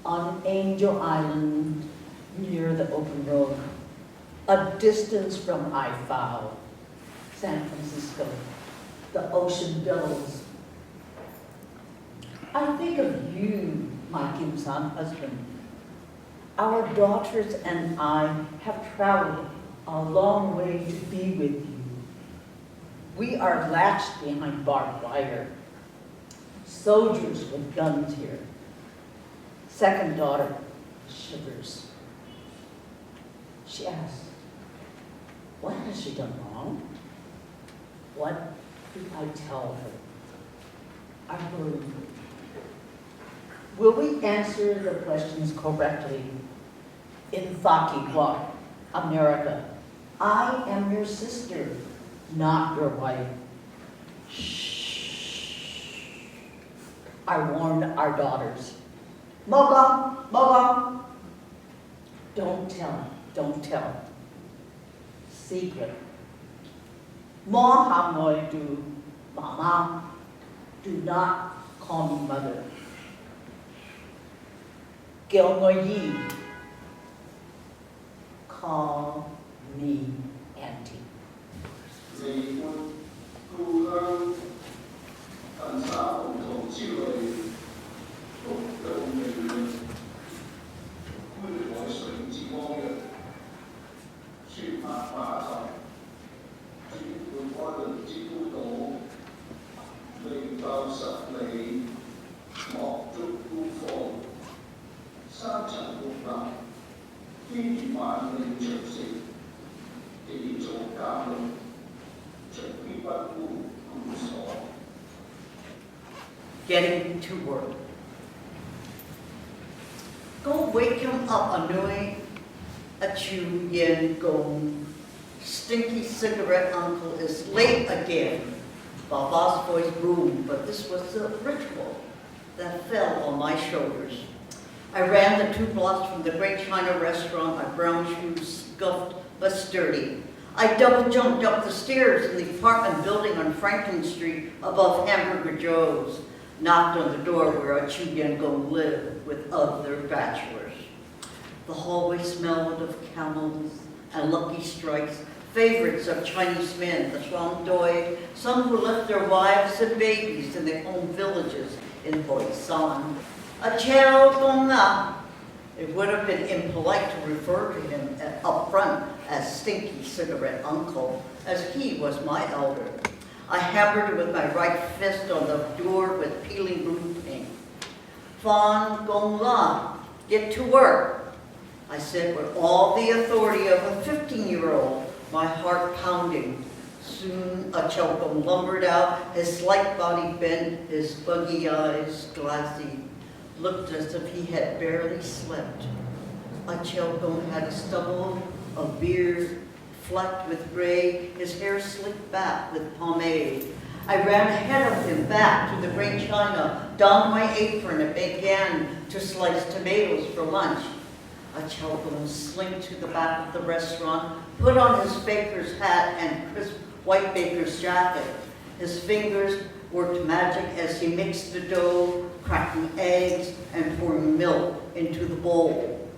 on Angel Island near the open road, a distance from I-5, San Francisco, the ocean billows. I think of you, my Kim San husband. Our daughters and I have traveled a long way to be with you. We are latched behind barbed wire. Soldiers with guns here. Second daughter shivers. She asks, what has she done wrong? What did I tell her? I worry. Will we answer the questions correctly? In Fakiwa, America, I am your sister, not your wife. Shh. I warned our daughters. Moga, moga. Don't tell, don't tell. Secret. Mo hamoi do, mama. Do not call me mother. Gilmoyi. Call me auntie. 離婚故鄉，近沙紅桃之類，獨有味嘅，觀海水之光嘅，雪白馬頭，轉換開輪之孤島，未夠十里，莫足孤峰，三層木立，天如萬里長城，幾座監獄。 Getting to work. Go wake him up, Anui, a chew yen gong. Stinky cigarette uncle is late again. Baba's voice boomed, but this was a ritual that fell on my shoulders. I ran the 2 blocks from the great China restaurant, my brown shoes scuffed but sturdy. I double jumped up the stairs in the apartment building on Franklin Street above Hamburger Joe's, knocked on the door where a Chuyengo lived with other bachelors. The hallway smelled of camels and Lucky Strikes, favorites of Chinese men, the Shuang Doi, some who left their wives and babies in their home villages in Hoisan. A Chao Gonga. It would have been impolite to refer to him up front as Stinky Cigarette Uncle, as he was my elder. I hammered with my right fist on the door with peeling blue paint. Fan Gong La, get to work, I said with all the authority of a 15-year-old, my heart pounding. Soon a Chelcom lumbered out, his slight body bent, his buggy eyes glassy, looked as if he had barely slept. A Chelcom had a stubble of beard, flecked with gray, his hair slicked back with pomade. I ran ahead of him back to the Great China, donned my apron and began to slice tomatoes for lunch. A Chelcom slinked to the back of the restaurant, put on his baker's hat and crisp white baker's jacket. His fingers worked magic as he mixed the dough, cracking eggs, and pouring milk into the bowl.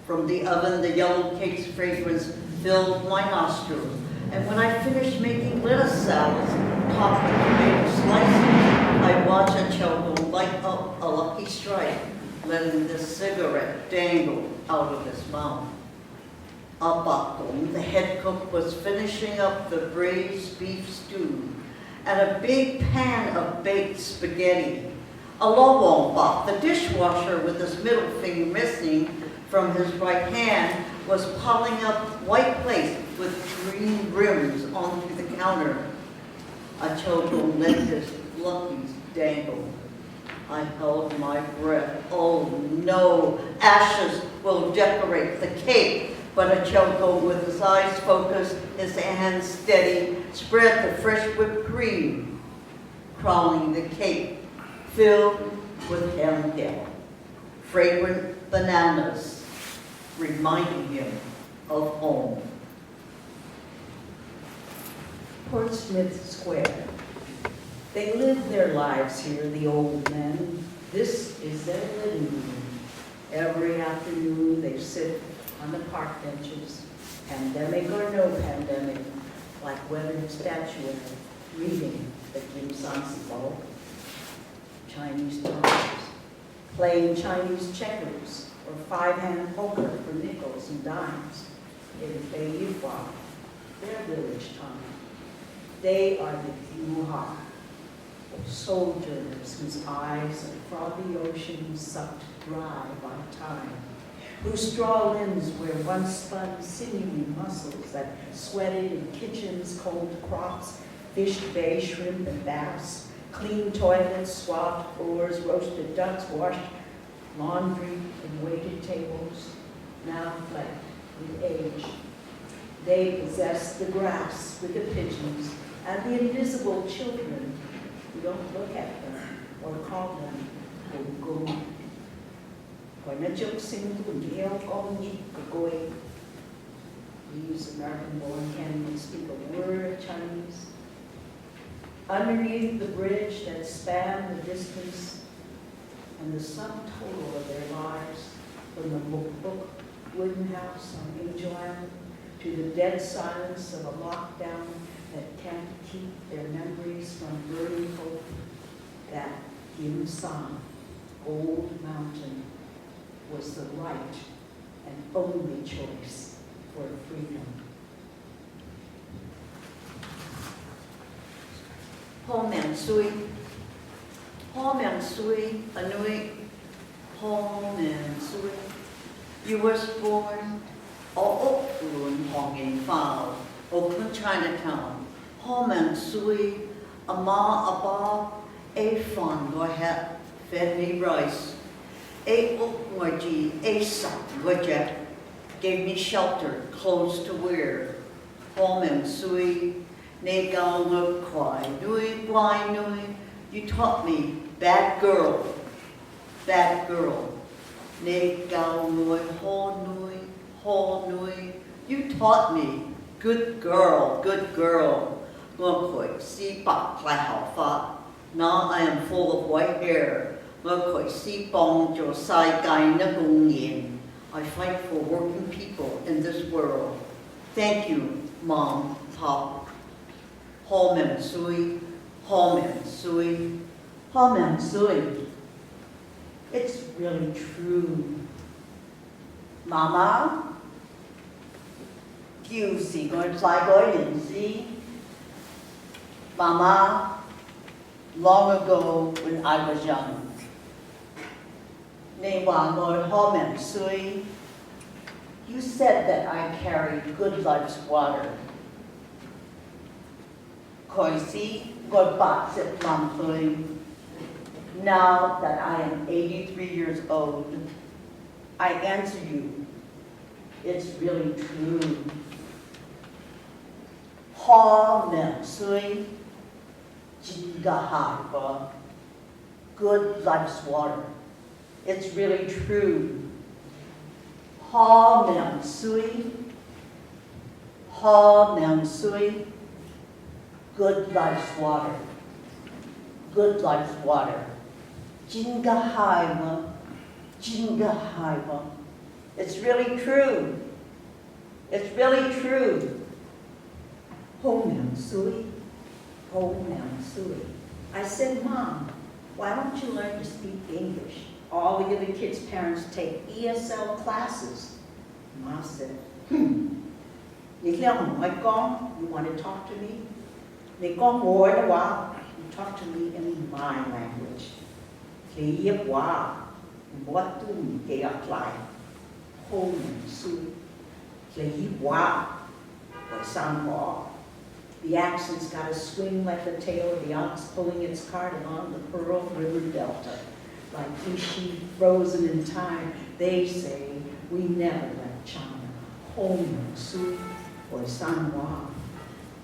From the oven, the yellow cake's fragrance filled my nostrils, and when I finished making lettuce salads, topped with tomato slices, I watched a Chelco light up a Lucky Strike, letting the cigarette dangle out of his mouth. Abakong, the head cook, was finishing up the braised beef stew, and a big pan of baked spaghetti. A Wong, the dishwasher with his middle finger missing from his right hand, was piling up white plates with green rims onto the counter. A Choco let his luckies dangle. I held my breath. Oh no, ashes will decorate the cake. But a Choco, with his eyes focused, his hands steady, spread the fresh whipped cream, crawling the cake, filled with hamdale, fragrant bananas, reminding him of home. Portsmouth Square. They live their lives here, the old men. This is their living room. afternoon, they sit on the park benches, pandemic or no pandemic, like weathered statuary, reading the Kim Sansibo, Chinese toys, playing Chinese checkers or five-hand poker for nickels and dimes in Beiyuhua, their village tongue. They are the Yuha, sojourners whose eyes are frothy oceans sucked dry by time, whose straw limbs were once spun sinewy muscles that sweated in kitchens, cold crops, fished bay shrimp and bass, clean toilets, swabbed floors, roasted ducks, washed laundry and waited tables, now flecked with age. They possess the grass with the pigeons and the invisible children who don't look at them or call them Gung. These American-born can't even speak a word of Chinese. Underneath the bridge that spanned the distance and the sum total of their lives, from the book wooden house on Angel Island to the dead silence of a lockdown that can't keep their memories from burning hope, that Kim San, Old Mountain, was the right and only choice for freedom. Ho Meng Sui, Anui, Ho Meng Sui. You was born Oakland, Hong in Fao, Oakland, Chinatown. Ho Meng Sui, Ama Aba, A Fun, Go ahead, fed me rice. A Okwaji, A Suck, Wajak, gave me shelter, clothes to wear. Ho Meng Sui, Ne Gao Look Kwai, Nui Guai Nui. You taught me, bad girl, bad girl. Ne Gao Nui, Ho Nui. You taught me, good girl, good girl. Ngokoi, Si Bak Klai Hao Fa. Now I am full of white hair. Ngokoi, Si Bong Jo Sai Gai Na Gong Yin. I fight for working people in this world. Thank you, Mom, Pop. Ho Meng Sui, Ho Meng Sui, Ho Meng Sui. It's really true. Mama, you see, going to fly going and see. Mama, long ago when I was young, Ne Wang Lord Ho Meng Sui, you said that I carried good life's water. Koi si, God Bat Sip Lam Tui. Now that I am 83 years old, I answer you, it's really true. Ho Meng Sui, Jiga Haiba, good life's water. It's really true. Ho Meng Sui, Ho Meng Sui, good life's water. Good life's water. Jinga Haiba, Jinga Haiba. It's really true. It's really true. Ho Meng Sui, Ho Meng Sui. I said, Mom, why don't you learn to speak English? All the other kids' parents take ESL classes. Ma said, you want to talk to me? You talk to me in my language. Ho Meng Sui. The accent's got to swing like the tail of the ox pulling its cart along the Pearl River Delta. Like Ishi, frozen in time, they say, we never left China. Ho Meng Sui or Sanhua.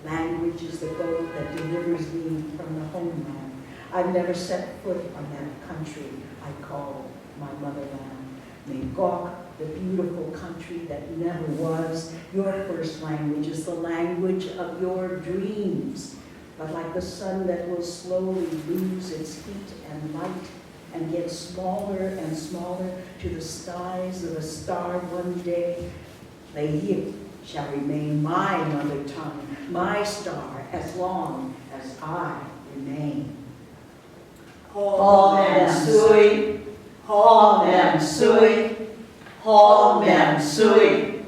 Language is the boat that delivers me from the homeland. I've never set foot on that country I call my motherland. Mengok, the beautiful country that never was. Your first language is the language of your dreams. But like the sun that will slowly lose its heat and light, and get smaller and smaller to the size of a star one day. Lehip shall remain my mother tongue, my star, as long as I remain. Ho men sui, ho men sui, ho men sui.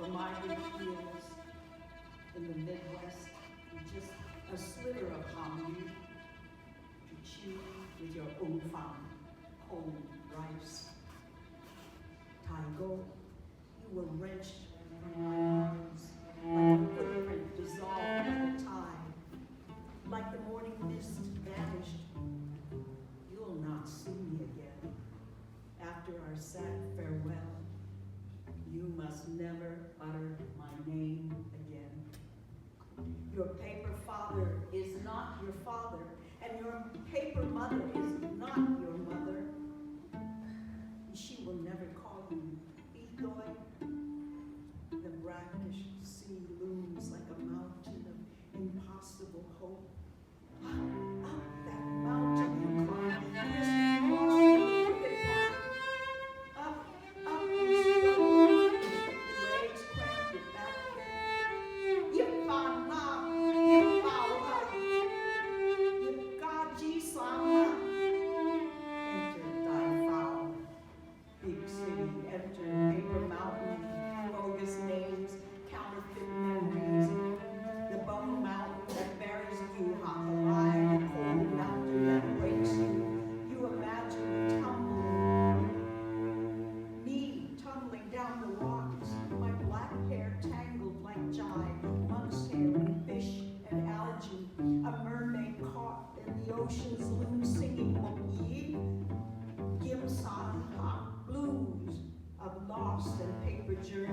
Or my rich fields in the Midwest, with just a sliver of hamyu to chew with your umfang, cold rice. Taigo, you were wrenched from my arms, like a footprint dissolved by the tide. Like the morning mist vanished, you'll not see me again. After our sad farewell, you must never utter my name again. Your paper father is not your father, and your paper mother is not your mother. She will never call you Itoy. The brackish sea looms like a mountain of impossible hope. Up that mountain you climb, this long crooked path. Up you struggle, your legs cramped, your back bent. You found love, you found love. You got Sama. Enter thy foul, big city, enter paper mountain, bogus names, counterfeit memories. The bone mountain that buries you, hot alive, the cold mountain that breaks you. You imagine tumbling, me tumbling down the rocks, my black hair tangled like jive, monk's hair and fish and algae, a mermaid caught in the ocean's loom singing Yi, Gimsan hot blues of lost and paper journey.